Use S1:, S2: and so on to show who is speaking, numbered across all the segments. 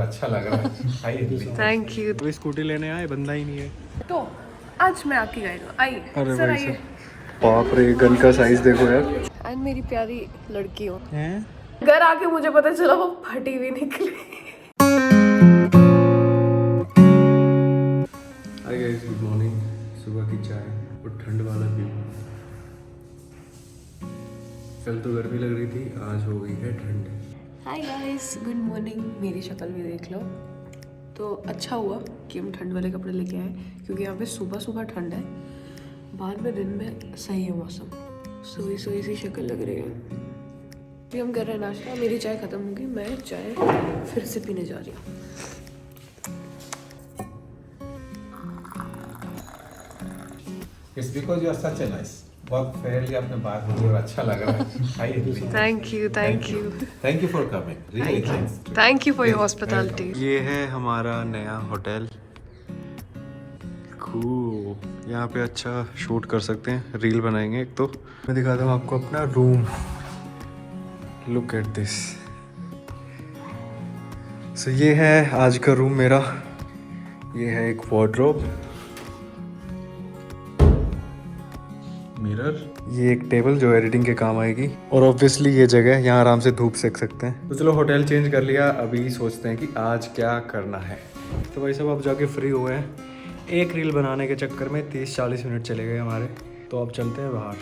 S1: अच्छा लग रहा है।
S2: Thank you.
S3: अभी स्कूटी लेने आए, बंदा ही नहीं है।
S2: तो आज मैं आपकी गाइड हूँ, आइए
S3: अरे
S2: सर
S3: भाई
S2: आइए।
S3: बाप रे, गन का साइज देखो यार।
S2: एंड मेरी प्यारी लड़की हो,
S3: हैं?
S2: घर आके मुझे पता चला वो फटी हुई निकली।
S3: Hi guys, good morning. सुबह की चाय और ठंड वाला व्यू। कल तो गर्मी लग रही थी, आज हो गई है ठंड।
S2: Hi guys, good morning. मेरी शक्ल भी देख लो। तो अच्छा हुआ कि हम ठंड वाले कपड़े लेके आए, क्योंकि यहाँ पे सुबह सुबह ठंड है, बाद में दिन में सही है मौसम। सोई सोई सी शक्ल लग रही है। अभी हम कर रहे हैं नाश्ता। मेरी चाय खत्म होगी, मैं चाय फिर से पीने जा रही हूँ।
S1: It's because you are such a nice. बहुत फेयरली आपने बात बोली और अच्छा लग रहा है।
S2: Thank you, thank you,
S1: thank you for coming. Really thanks.
S2: Thank you for your hospitality.
S3: ये है हमारा नया होटल। कूल। यहाँ पे अच्छा शूट कर सकते हैं, रील बनाएंगे। एक तो मैं दिखाता हूँ आपको अपना room. Look at this. So ये है आज का रूम मेरा। ये है एक वार्डरोब, मिरर, ये एक टेबल जो एडिटिंग के काम आएगी, और ऑब्वियसली ये जगह, यहाँ आराम से धूप सेक सकते हैं। तो चलो होटल चेंज कर लिया, अभी सोचते हैं कि आज क्या करना है। तो भाई साहब अब जाके फ्री हुए हैं। एक रील बनाने के चक्कर में 30-40 मिनट चले गए हमारे। तो अब चलते हैं बाहर।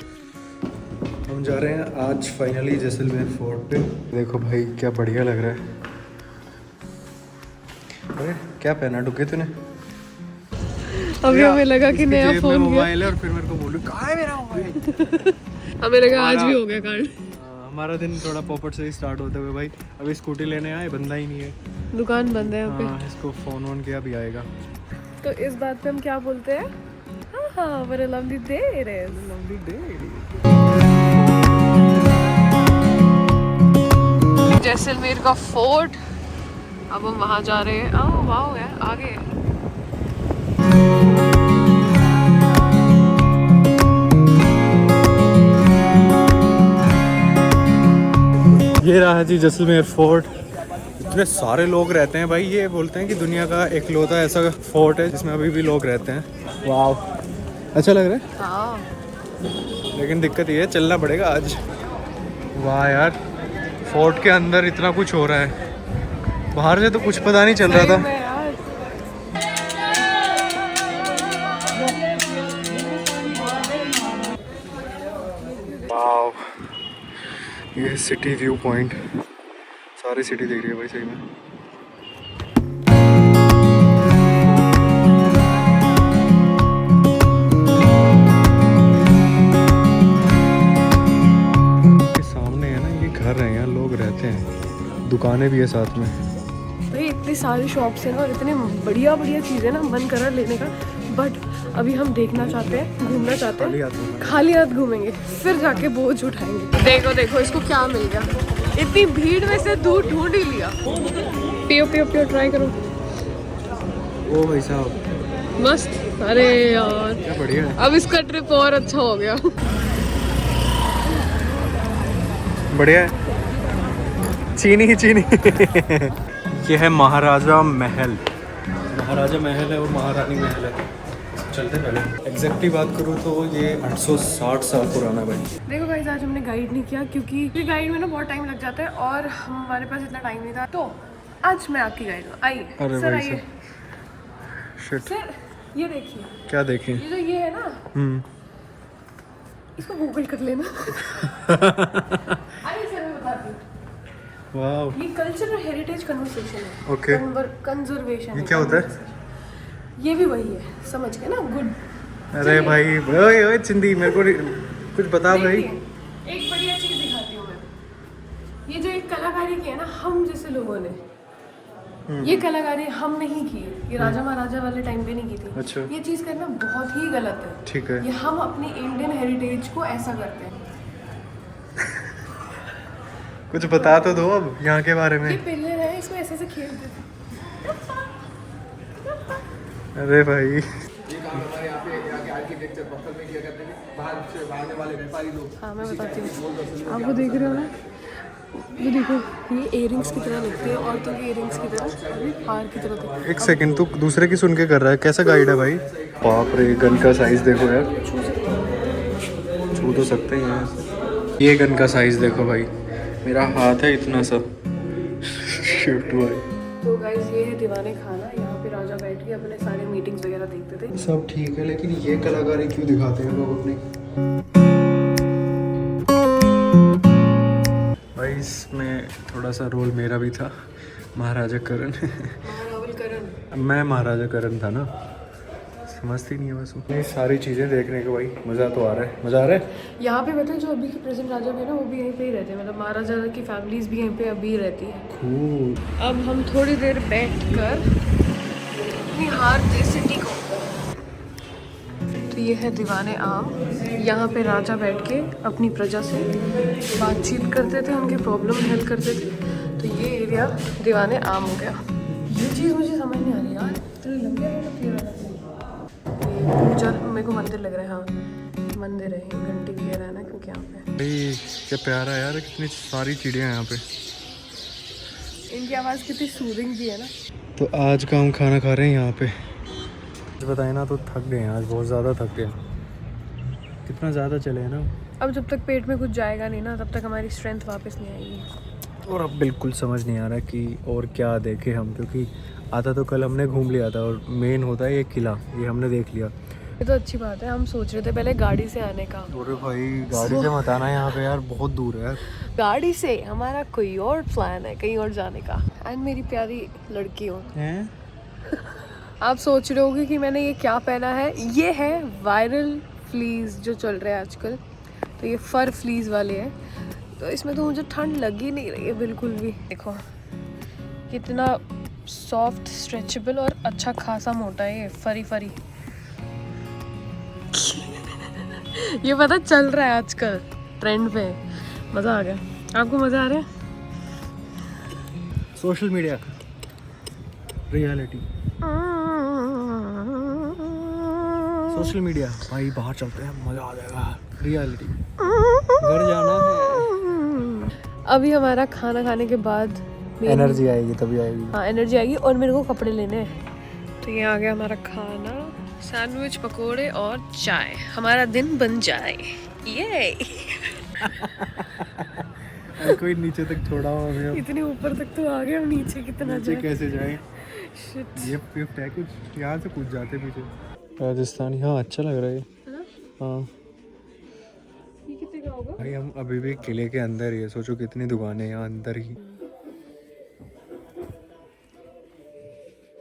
S3: हम जा रहे हैं आज फाइनली जैसलमेर फोर्ट पे। देखो भाई क्या बढ़िया लग रहा है। अरे क्या पहना डुके तूने?
S2: अभी हमें लगा कि नया फोन
S3: मोबाइल है और फिर मेरे को बोलू कहाँ है मेरा मोबाइल।
S2: हमें लगा आज भी हो गया कांड।
S3: हमारा दिन थोड़ा पॉपट से ही स्टार्ट होते हुए भाई अभी स्कूटी लेने आए, बंदा ही नहीं है,
S2: दुकान बंद है यहाँ पे।
S3: हाँ, इसको फोन वोन किया भी आएगा।
S2: तो इस बात पे हम क्या बोलते हैं? हाँ, what a lovely day it is.
S3: लंबी डे।
S2: जैसलमेर का फोर्ट, अब हम वहाँ जा रहे हैं। ओह वाह यार, आगे
S3: ये रहा जी जैसलमेर फोर्ट। इतने सारे लोग रहते हैं भाई, ये बोलते हैं कि दुनिया का इकलौता ऐसा फोर्ट है जिसमें अभी भी लोग रहते हैं। वाह, अच्छा लग रहा है।
S2: हाँ,
S3: लेकिन दिक्कत ये है, चलना पड़ेगा आज। वाह यार, फोर्ट के अंदर इतना कुछ हो रहा है, बाहर से तो कुछ पता नहीं चल रहा था। वाह, ये सिटी व्यू पॉइंट, सारी सिटी दिख रही है भाई सही में। ये सामने है ना, ये घर है, यहाँ लोग रहते हैं, दुकानें भी है साथ में।
S2: भाई इतनी सारी शॉप्स हैं ना, और इतने बढ़िया बढ़िया चीज़ें ना, मन कर रहा है लेने का। बट अभी हम देखना चाहते हैं, घूमना चाहते हैं, खाली हाथ घूमेंगे, फिर जाके बोझ उठाएंगे। देखो देखो इसको क्या मिल गया, इतनी भीड़ में से दूध ढूंढ ही लिया। पियो पियो पियो, ट्राई करो।
S3: ओ भाई साहब
S2: मस्त। अरे यार
S3: क्या बढ़िया है,
S2: अब इसका ट्रिप और अच्छा हो गया।
S3: बढ़िया है। चीनी ही चीनी। ये है महाराजा महल। महाराजा महल है और महारानी महल है। चलते पहले एग्जैक्टली बात करूँ तो ये 860 साल पुराना है भाई।
S2: देखो गाइस, आज हमने गाइड नहीं किया क्योंकि गाइड में ना बहुत टाइम लग जाता है और हमारे पास इतना टाइम नहीं था। तो आज मैं आपकी गाइड हूँ, आइए सर आइए। सर ये देखिए।
S3: क्या देखें?
S2: ये जो ये है ना, इसको गूगल कर लेना। आइए सर, मैं बताती हूँ।
S3: वाह,
S2: ये कल्चरल हेरिटेज कन्वर्सेशन है।
S3: ओके।
S2: कंजर्वेशन।
S3: ये क्या होता है?
S2: ये भी वही है, समझ गए ना? गुड।
S3: अरे भाई, ओए ओए चिंदी, मेरे को कुछ बता भाई।
S2: एक बढ़िया चीज दिखाती हूँ मैं। ये जो एक कलाकारी की है ना, हम जैसे लोगों ने, ये कलाकारी हम नहीं की, ये राजा महाराजा वाले टाइम पे नहीं की थी।
S3: अच्छा।
S2: ये चीज करना बहुत ही गलत है।
S3: ठीक है।
S2: ये हम अपनी इंडियन हेरिटेज को ऐसा करते हैं।
S3: कुछ बता तो दो अब यहाँ के बारे में।
S2: ये पिलर है, इसमें ऐसे ऐसे खेलते थे।
S3: अरे भाई,
S2: हाँ मैं बताती हूँ, आप वो देख रहे हो ना, ये देखो, ये इयररिंग्स की तरह लगती है, औरतों की इयररिंग्स की तरह, हार की तरह दिखती है।
S3: एक सेकंड, तू दूसरे की सुन के कर रहा है, कैसा गाइड है भाई? बाप रे, गन का साइज देखो यार, छू तो सकते हैं यार। ये गन का साइज देखो भाई, मेरा हाथ है इतना सा। शिट भाई।
S2: तो गाइस ये है दीवाने खाना। यहाँ पे राजा बैठ के अपने सारे मीटिंग्स वगैरह देखते थे।
S3: सब ठीक है, लेकिन ये कलाकारी क्यों दिखाते हैं लोग अपनी? भाई इसमें थोड़ा सा रोल मेरा भी था, महाराजा करण।
S2: महारावल करण।
S3: मैं महाराजा करण था ना, समझती नहीं है बस। ये सारी चीज़ें देखने को भाई मज़ा तो आ रहा है, मज़ा आ रहा है।
S2: यहाँ पे पता है जो अभी के प्रेजेंट राजा भी है ना, वो भी यहीं पे ही रहते हैं, मतलब महाराजा की फैमिलीज भी यहीं पे अभी रहती है।
S3: Cool.
S2: अब हम थोड़ी देर बैठकर अपनी हार सिटी को, तो ये है दीवाने आम। यहाँ पे राजा बैठ के अपनी प्रजा से बातचीत करते थे, उनके प्रॉब्लम हल करते थे। तो ये एरिया दीवाने आम हो गया। ये चीज़ मुझे समझ नहीं आ रही यार, इतने लंबे पूजा, मेरे को मंदिर लग रहा है। हाँ मंदिर है, घंटी वगैरह है ना, क्योंकि यहाँ पे
S3: भाई क्या प्यारा है यार, कितनी सारी चिड़िया हैं यहाँ पे।
S2: इनकी आवाज़ कितनी सूदिंग भी है ना।
S3: तो आज का हम खाना खा रहे हैं यहाँ पे। बताए ना, तो थक गए हैं आज, बहुत ज़्यादा थक गए। कितना ज़्यादा चले हैं ना।
S2: अब जब तक पेट में कुछ जाएगा नहीं ना, तब तक हमारी स्ट्रेंथ वापस नहीं आएगी।
S3: और अब बिल्कुल समझ नहीं आ रहा कि और क्या देखें हम, क्योंकि आता तो कल हमने घूम लिया था, और मेन होता है ये किला, ये हमने देख लिया।
S2: ये तो अच्छी बात है। हम सोच रहे थे पहले गाड़ी से आने का।
S3: अरे भाई गाड़ी से मत आना यहाँ पे यार, बहुत दूर है यार।
S2: गाड़ी से हमारा कोई और प्लान है, कहीं और जाने का। एंड मेरी प्यारी लड़की हो,
S3: हैं?
S2: आप सोच रहे होगे कि मैंने ये क्या पहना है। ये है वायरल फ्लीज जो चल रहे हैं आजकल, तो ये फर फ्लीज वाले हैं। तो इसमें तो मुझे ठंड लग ही नहीं रही है बिल्कुल भी। देखो कितना सॉफ्ट, स्ट्रेचेबल और अच्छा खासा मोटा है ये फरी फरी। ये पता चल रहा है आजकल ट्रेंड पे। मज़ा आ गया। आपको मज़ा आ रहा है?
S3: Social media, reality, social media भाई, बाहर चलते हैं, मज़ा आ जाएगा। रियलिटी, घर जाना है।
S2: अभी हमारा खाना खाने के बाद
S3: एनर्जी आएगी तभी आएगी।
S2: हाँ एनर्जी आएगी, और मेरे को कपड़े लेने हैं। तो ये आ गया हमारा खाना, सैंडविच, पकोड़े और चाय। हमारा दिन बन जाए ये।
S3: कोई नीचे तक छोड़ा हो हमें।
S2: इतने ऊपर तक तो आ गए, हम नीचे कितना
S3: नीचे
S2: जाए।
S3: कैसे जाए?
S2: Shit.
S3: ये गिफ्ट है कुछ, यहाँ से कूद जाते पीछे। राजस्थानी, हाँ अच्छा लग रहा है ये। हाँ
S2: ये कितने का होगा?
S3: भाई हम अभी भी किले के अंदर ही है, सोचो कितनी दुकानें हैं यहाँ अंदर ही।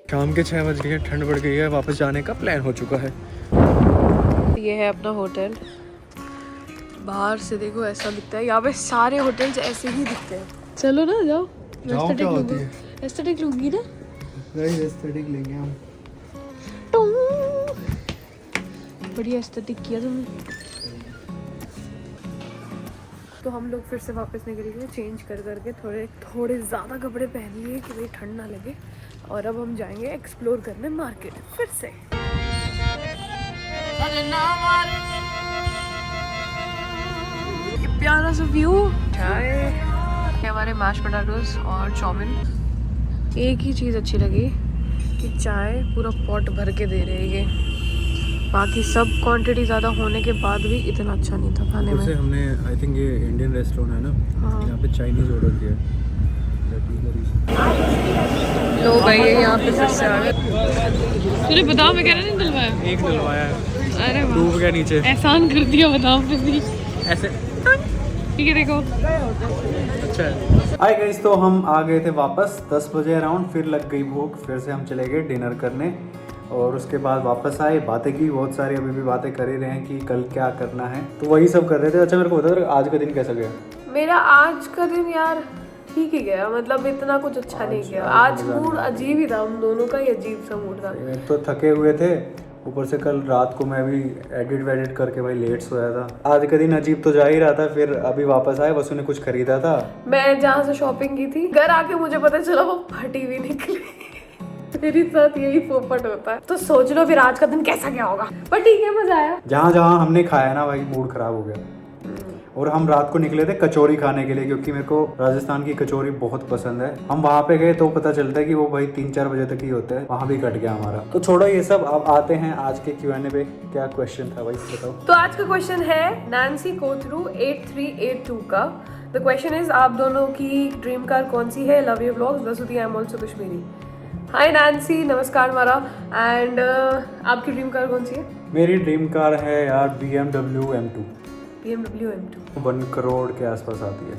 S3: शाम के 6 बज गए, ठंड बढ़ गई है, वापस जाने का प्लान हो चुका है।
S2: ये है अपना होटल। बाहर से देखो ऐसा दिखता है, यहाँ पे सारे होटल्स ऐसे ही दिखते हैं। चलो ना जाओ,
S3: क्या होती है?
S2: एस्थेटिक लूंगी ना।
S3: एस्थेटिक लेंगे हम।
S2: बढ़िया एस्थेटिक किया तुमने। तो हम लोग फिर से वापस निकल गए, चेंज कर करके थोड़े ज़्यादा कपड़े पहन लिए कि भाई ठंड ना लगे। और अब हम जाएंगे एक्सप्लोर करने मार्केट फिर से। ये प्यारा सा व्यू, चाय, हमारे मैश पोटैटोज और चाउमीन। एक ही चीज़ अच्छी लगी कि चाय पूरा पॉट भर के दे रहे हैं ये। बाकी सब क्वांटिटी ज़्यादा होने के बाद भी इतना अच्छा नहीं था खाने में।
S3: हमने आई थिंक ये इंडियन रेस्टोरेंट है ना,
S2: हाँ।
S3: यहाँ पे चाइनीज ऑर्डर किया है।
S2: लो भाई ये यहाँ पे फिर से आ गए। तूने बादाम वगैरह नहीं डलवाया?
S3: एक डलवाया है।
S2: अरे वाह,
S3: डूब गया नीचे।
S2: एहसान कर दिया बादाम पे भी।
S3: ऐसे
S2: ठीक है देखो।
S3: अच्छा है। हाय गाइस, तो हम आ गए थे वापस 10 बजे अराउंड, फिर लग गई भूख, फिर से हम चले गए डिनर करने। और उसके बाद वापस आए, बातें की बहुत सारी, अभी भी बातें कर ही रहे हैं कि कल क्या करना है, तो वही सब कर रहे थे। अच्छा मेरे को बता, आज का दिन कैसा गया?
S2: मेरा आज का दिन यार ठीक ही गया, मतलब इतना कुछ अच्छा नहीं गया। आज मूड अजीब ही था, हम दोनों का ही अजीब सा मूड था।
S3: एक तो थके हुए थे, ऊपर से कल रात को मैं भी एडिट वेडिट करके भाई लेट सोया था। आज का दिन अजीब तो जा ही रहा था। फिर अभी वापस आए, वसु ने कुछ खरीदा था,
S2: मैं जहाँ से शॉपिंग की थी, घर आके मुझे पता चला वो फटी हुई निकली। मेरे साथ यही पोपट होता है। तो सोच लो फिर आज का दिन कैसा क्या होगा, पर ठीक है, मजा आया।
S3: जहाँ जहाँ हमने खाया ना भाई, मूड खराब हो गया। और हम रात को निकले थे कचौरी खाने के लिए, क्योंकि मेरे को राजस्थान की कचौरी बहुत पसंद है। हम वहाँ पे गए तो पता चलता है कि वो भाई 3-4 बजे तक ही होता है, वहाँ भी कट गया हमारा। तो छोड़ो ये सब, अब आते हैं आज के Q&A पे। क्या क्वेश्चन था भाई बताओ।
S2: तो आज का क्वेश्चन है नैन्सी कोथरू 8382 का। द क्वेश्चन इज आप दोनों की ड्रीम कार कौन सी है? Love you vlogs, Vasudhi, I am also Kashmiri. Hi Nancy, नमस्कार मारा। एंड आपकी ड्रीम कार कौन सी है?
S3: मेरी ड्रीम कार है यार BMW M2।
S2: BMW M2
S3: 1 crore के आसपास आती है।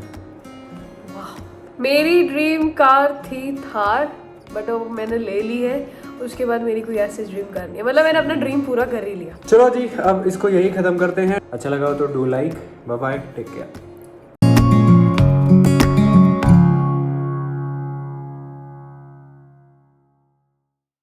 S2: मेरी ड्रीम कार थी थार, बट वो मैंने ले ली है। उसके बाद मेरी कोई ऐसी ड्रीम कार नहीं है, मतलब मैंने अपना ड्रीम पूरा कर ही लिया।
S3: चलो जी, अब इसको यही खत्म करते हैं। अच्छा लगा हो तो do like, bye bye, take care.